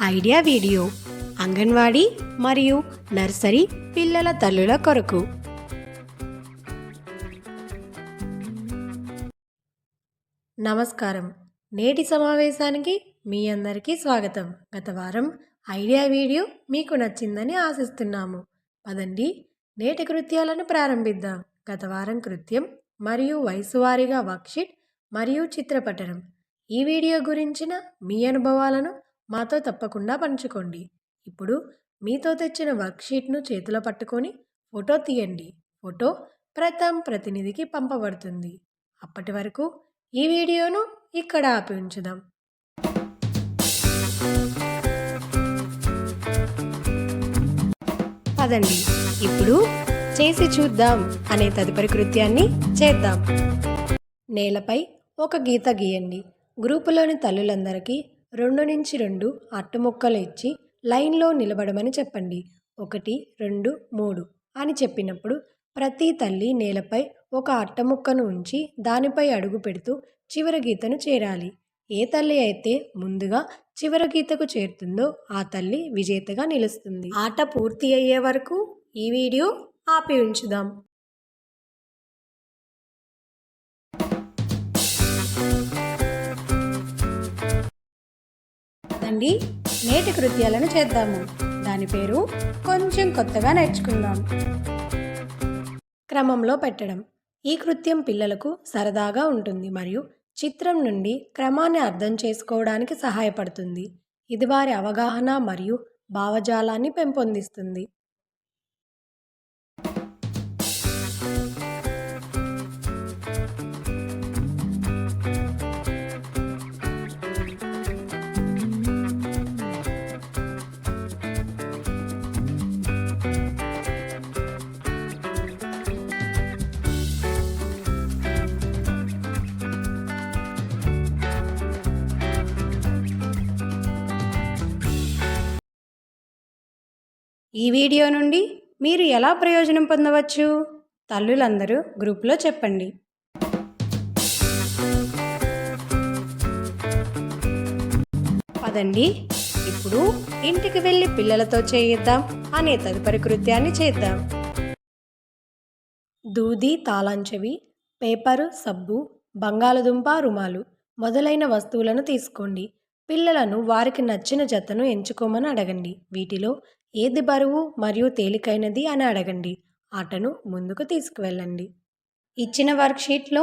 Idea video anganwadi మరియు nursery పిల్లల తల్లుల కొరకు. నమస్కారం. నేటి సమావేశానికి మీ అందరికీ స్వాగతం. గత వారం ఐడియా వీడియో మీకు నచ్చిందని ఆశిస్తున్నాము. పదండి నేటి కృత్యాలను ప్రారంభిద్దాం. గత వారం కృత్యం మరియు వయసు వారీగా వర్క్షీట్ మరియు చిత్రపటం. ఈ వీడియో గురించిన మీ అనుభవాలను మాతో తప్పకుండా పంచుకోండి. ఇప్పుడు మీతో తెచ్చిన వర్క్షీట్ను చేతిలో పట్టుకొని ఫోటో తీయండి. ఫోటో ప్రతినిధికి పంపబడుతుంది. అప్పటి వరకు ఈ వీడియోను ఇక్కడ ఆపి ఉంచుదాం. పదండి ఇప్పుడు చేసి చూద్దాం అనే తదుపరి కృత్యాన్ని చేద్దాం. నేలపై ఒక గీత గీయండి. గ్రూపులోని తల్లులందరికీ 2 నుంచి 2 అట్టుముక్కలు ఇచ్చి లైన్లో నిలబడమని చెప్పండి. 1, 2, 3 అని చెప్పినప్పుడు ప్రతి తల్లి నేలపై ఒక అట్టముక్కను ఉంచి దానిపై అడుగు పెడుతూ చివరి గీతను చేరాలి. ఏ తల్లి అయితే ముందుగా చివరి గీతకు చేరుతుందో ఆ తల్లి విజేతగా నిలుస్తుంది. ఆట పూర్తి అయ్యే వరకు ఈ వీడియో ఆపి ఉంచుదాం. పదండి నేటి కృత్యాలను చేద్దాము. దాని పేరు కొంచెం కొత్తగా నేర్చుకుందాం. క్రమంలో పెట్టడం. ఈ కృత్యం పిల్లలకు సరదాగా ఉంటుంది మరియు చిత్రం నుండి క్రమాన్ని అర్థం చేసుకోవడానికి సహాయపడుతుంది. ఇది వారి అవగాహన మరియు భావజాలాన్ని పెంపొందిస్తుంది. ఈ వీడియో నుండి మీరు ఎలా ప్రయోజనం పొందవచ్చు? తల్లులందరూ గ్రూప్లో చెప్పండి. పదండి ఇప్పుడు ఇంటికి వెళ్ళి పిల్లలతో చేయిద్దాం అనే తదుపరి కృత్యాన్ని చేద్దాం. దూది, తాళంచెవి, పేపరు, సబ్బు, బంగాళదుంప, రుమాలు మొదలైన వస్తువులను తీసుకోండి. పిల్లలను వారికి నచ్చిన జతను ఎంచుకోమని అడగండి. వీటిలో ఏది బరువు మరియు తేలికైనది అని అడగండి. ఆటను ముందుకు తీసుకువెళ్ళండి. ఇచ్చిన వర్క్షీట్లో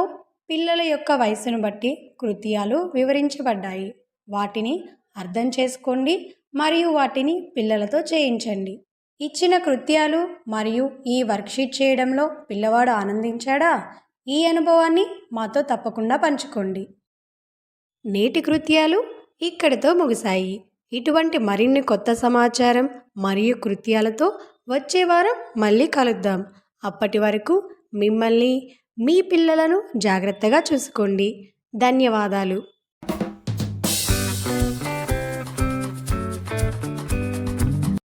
పిల్లల యొక్క వయసును బట్టి కృత్యాలు వివరించబడ్డాయి. వాటిని అర్థం చేసుకోండి మరియు వాటిని పిల్లలతో చేయించండి. ఇచ్చిన కృత్యాలు మరియు ఈ వర్క్షీట్ చేయడంలో పిల్లవాడు ఆనందించాడా? ఈ అనుభవాన్ని మాతో తప్పకుండా పంచుకోండి. నేటి కృత్యాలు ఇక్కడితో ముగిశాయి. ఇటువంటి మరిన్ని కొత్త సమాచారం మరియు కృత్యాలతో వచ్చే వారం మళ్ళీ కలుద్దాం. అప్పటి వరకు మిమ్మల్ని, మీ పిల్లలను జాగ్రత్తగా చూసుకోండి. ధన్యవాదాలు.